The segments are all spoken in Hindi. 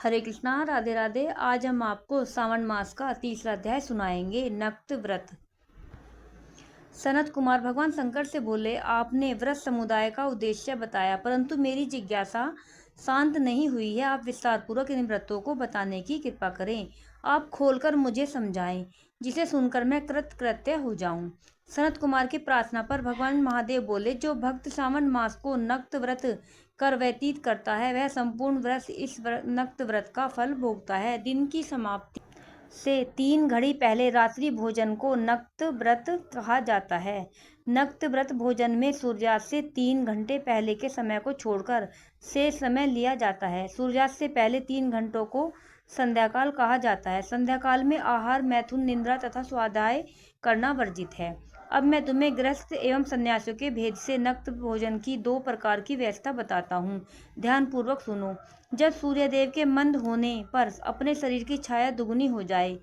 हरे कृष्णा, राधे राधे। आज हम आपको सावन मास का तीसरा अध्याय सुनाएंगे, नक्त व्रत। सनत कुमार भगवान शंकर से बोले, आपने व्रत समुदाय का उद्देश्य बताया, परंतु मेरी जिज्ञासा शांत नहीं हुई है। आप विस्तार पूर्वक इन व्रतों को बताने की कृपा करें। आप खोलकर मुझे समझाएं, जिसे सुनकर मैं कृतकृत्य हो जाऊं। सनत कुमार की प्रार्थना पर भगवान महादेव बोले, जो भक्त सावन मास को नक्त व्रत कर व्यतीत करता है, वह संपूर्ण वर्ष इस नक्त व्रत का फल भोगता है। दिन की समाप्ति से 3 घड़ी पहले रात्रि भोजन को नक्त व्रत कहा जाता है। नक्त व्रत भोजन में सूर्यास्त से 3 घंटे पहले के समय को छोड़कर से समय लिया जाता है। सूर्यास्त से पहले 3 घंटों को संध्याकाल कहा जाता है। संध्याकाल में आहार, मैथुन, निद्रा तथा स्वाध्याय करना वर्जित है। अब मैं तुम्हें गृहस्थ एवं सन्यासियों के भेद से नक्त भोजन की 2 प्रकार की व्यवस्था बताता हूँ। ध्यान पूर्वक सुनो। जब सूर्यदेव के मंद होने पर अपने शरीर की छाया दुगुनी हो जाए,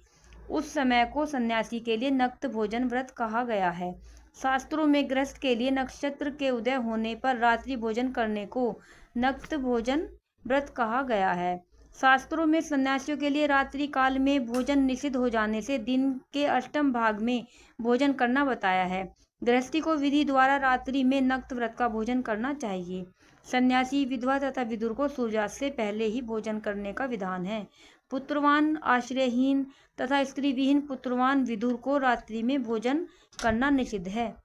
उस समय को सन्यासी के लिए नक्त भोजन व्रत कहा गया है। शास्त्रों में गृहस्थ के लिए नक्षत्र के उदय होने पर रात्रि भोजन करने को नक्त भोजन व्रत कहा गया है। शास्त्रों में सन्यासियों के लिए रात्रि काल में भोजन निषिद्ध हो जाने से दिन के अष्टम भाग में भोजन करना बताया है। गृहस्थी को विधि द्वारा रात्रि में नक्त व्रत का भोजन करना चाहिए। सन्यासी, विधवा तथा विदुर को सूर्यास्त से पहले ही भोजन करने का विधान है। पुत्रवान, आश्रयहीन तथा स्त्री विहीन पुत्रवान विदुर को रात्रि में भोजन करना निषिद्ध है।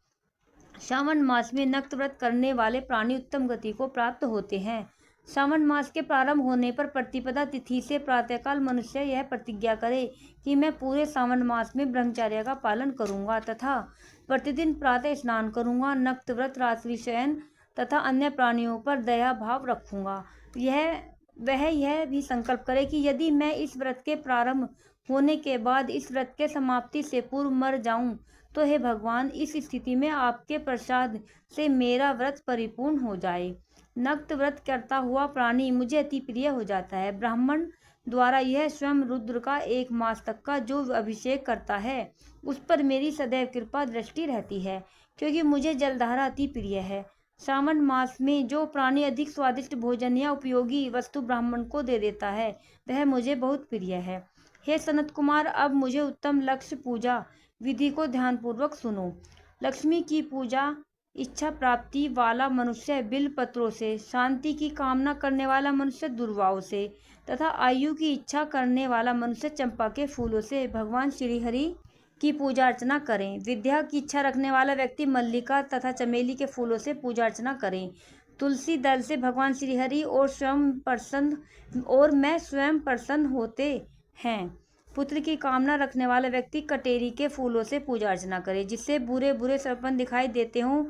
सावन मास में नक्त व्रत करने वाले प्राणी उत्तम गति को प्राप्त होते हैं। सावन मास के प्रारंभ होने पर प्रतिपदा तिथि से प्रातःकाल मनुष्य यह प्रतिज्ञा करे कि मैं पूरे सावन मास में ब्रह्मचर्य का पालन करूंगा तथा प्रतिदिन प्रातः स्नान करूंगा, नक्त व्रत, रात्रि शयन तथा अन्य प्राणियों पर दया भाव रखूंगा। यह भी संकल्प करे कि यदि मैं इस व्रत के प्रारंभ होने के बाद इस व्रत के समाप्ति से पूर्व मर जाऊं, तो हे भगवान, इस स्थिति में आपके प्रसाद से मेरा व्रत परिपूर्ण हो जाए। नक्त व्रत करता हुआ प्राणी मुझे अति प्रिय हो जाता है। ब्राह्मण द्वारा यह स्वयं रुद्र का 1 मास तक का जो अभिषेक करता है, उस पर मेरी सदैव कृपा दृष्टि रहती है, क्योंकि मुझे जलधारा अति प्रिय है। सावन मास में जो प्राणी अधिक स्वादिष्ट भोजन या उपयोगी वस्तु ब्राह्मण को दे देता है, वह मुझे बहुत प्रिय है। हे सनत कुमार, अब मुझे उत्तम लक्ष्य पूजा विधि को ध्यानपूर्वक सुनो। लक्ष्मी की पूजा इच्छा प्राप्ति वाला मनुष्य बिल पत्रों से, शांति की कामना करने वाला मनुष्य दुर्वाओं से तथा आयु की इच्छा करने वाला मनुष्य चंपा के फूलों से भगवान श्रीहरि की पूजा अर्चना करें। विद्या की इच्छा रखने वाला व्यक्ति मल्लिका तथा चमेली के फूलों से पूजा अर्चना करें। तुलसी दल से भगवान श्रीहरि और मैं स्वयं प्रसन्न होते हैं। पुत्र की कामना रखने वाला व्यक्ति कटेरी के फूलों से पूजा अर्चना करे। जिससे बुरे बुरे सपन दिखाई देते हों,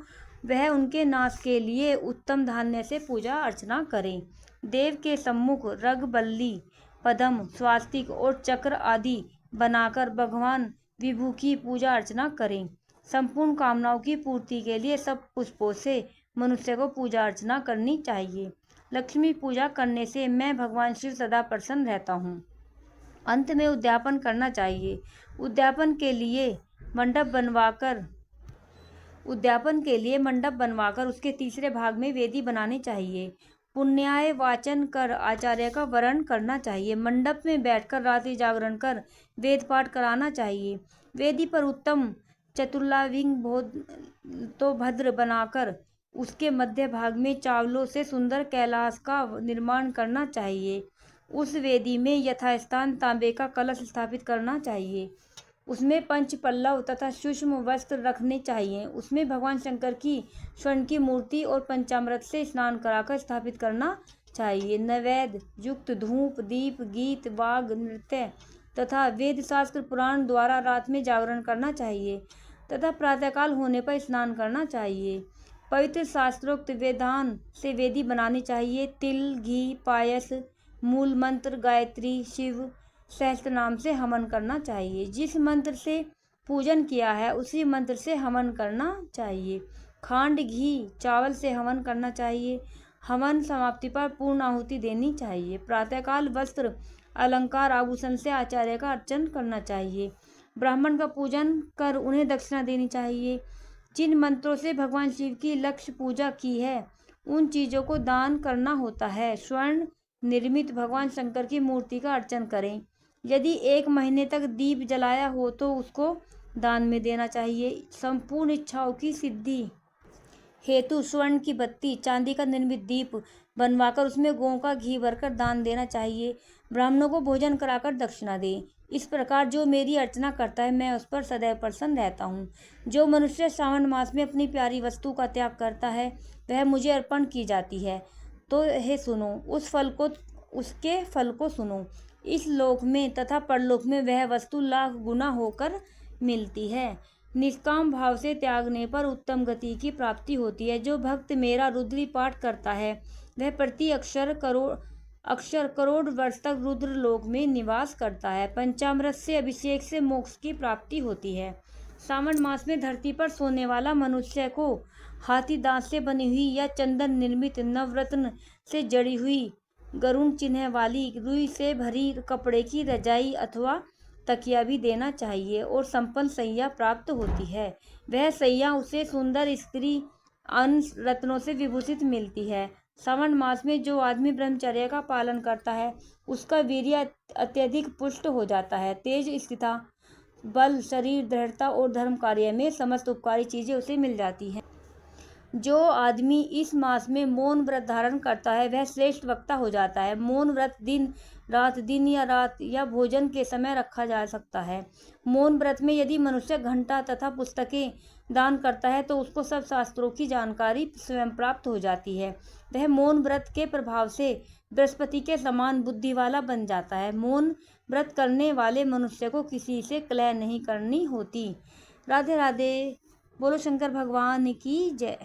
वह उनके नाश के लिए उत्तम धान्य से पूजा अर्चना करें। देव के सम्मुख रग, बल्ली, पद्म, स्वास्तिक और चक्र आदि बनाकर भगवान विभु की पूजा अर्चना करें। संपूर्ण कामनाओं की पूर्ति के लिए सब पुष्पों से मनुष्य को पूजा अर्चना करनी चाहिए। लक्ष्मी पूजा करने से मैं भगवान शिव सदा प्रसन्न रहता हूँ। अंत में उद्यापन करना चाहिए। उद्यापन के लिए मंडप बनवाकर उसके तीसरे भाग में वेदी बनानी चाहिए। पुण्याय वाचन कर आचार्य का वरण करना चाहिए। मंडप में बैठकर रात्रि जागरण कर वेद पाठ कराना चाहिए। वेदी पर उत्तम चतुर्लाविंग तो भद्र बनाकर उसके मध्य भाग में चावलों से सुंदर कैलाश का निर्माण करना चाहिए। उस वेदी में यथास्थान तांबे का कलश स्थापित करना चाहिए। उसमें पंच पल्लव तथा सूक्ष्म वस्त्र रखने चाहिए। उसमें भगवान शंकर की स्वर्ण की मूर्ति और पंचामृत से स्नान कराकर स्थापित करना चाहिए। नैवेद्य युक्त धूप, दीप, गीत, वाग, नृत्य तथा वेद शास्त्र पुराण द्वारा रात में जागरण करना चाहिए तथा प्रातःकाल होने पर स्नान करना चाहिए। पवित्र शास्त्रोक्त वेदान से वेदी बनानी चाहिए। तिल, घी, पायस, मूल मंत्र, गायत्री, शिव सहस्त्र नाम से हवन करना चाहिए। जिस मंत्र से पूजन किया है उसी मंत्र से हवन करना चाहिए। खांड, घी, चावल से हवन करना चाहिए। हवन समाप्ति पर पूर्ण आहुति देनी चाहिए। प्रातःकाल वस्त्र, अलंकार, आभूषण से आचार्य का अर्चन करना चाहिए। ब्राह्मण का पूजन कर उन्हें दक्षिणा देनी चाहिए। जिन मंत्रों से भगवान शिव की लक्ष्य पूजा की है, उन चीजों को दान करना होता है। स्वर्ण, निर्मित भगवान शंकर की मूर्ति का अर्चन करें। यदि 1 महीने तक दीप जलाया हो तो उसको दान में देना चाहिए। संपूर्ण इच्छाओं की सिद्धि हेतु स्वर्ण की बत्ती, चांदी का निर्मित दीप बनवाकर उसमें गौ का घी भरकर दान देना चाहिए। ब्राह्मणों को भोजन कराकर दक्षिणा दे। इस प्रकार जो मेरी अर्चना करता है मैं उस पर सदैव प्रसन्न रहता हूँ। जो मनुष्य श्रावण मास में अपनी प्यारी वस्तु का त्याग करता है वह मुझे अर्पण की जाती है। तो हे सुनो, उसके फल को सुनो। इस लोक में तथा परलोक में वह वस्तु लाख गुना होकर मिलती है। निष्काम भाव से त्यागने पर उत्तम गति की प्राप्ति होती है। जो भक्त मेरा रुद्री पाठ करता है वह प्रति अक्षर करोड़ वर्ष तक रुद्र लोक में निवास करता है। पंचामृत से अभिषेक से मोक्ष की प्राप्ति होती है। सावन मास में धरती पर सोने वाला मनुष्य को हाथी दांत से बनी हुई या चंदन निर्मित नवरत्न से जड़ी हुई गरुण चिन्ह वाली रुई से भरी कपड़े की रजाई अथवा तकिया भी देना चाहिए और संपन्न सैया प्राप्त होती है। वह सैया उसे सुंदर स्त्री अन्य रत्नों से विभूषित मिलती है। सावन मास में जो आदमी ब्रह्मचर्य का पालन करता है उसका वीर्य अत्यधिक पुष्ट हो जाता है। तेज, स्थिरता, बल, शरीर, दृढ़ता और धर्म कार्य में समस्त उपकारी चीजें उसे मिल जाती हैं। जो आदमी इस मास में मौन व्रत धारण करता है वह श्रेष्ठ वक्ता हो जाता है। मौन व्रत दिन या रात या भोजन के समय रखा जा सकता है। मौन व्रत में यदि मनुष्य घंटा तथा पुस्तकें दान करता है तो उसको सब शास्त्रों की जानकारी स्वयं प्राप्त हो जाती है। वह मौन व्रत के प्रभाव से बृहस्पति के समान बुद्धि वाला बन जाता है। मौन व्रत करने वाले मनुष्य को किसी से कलह नहीं करनी होती। राधे राधे। बोलो शंकर भगवान की जय।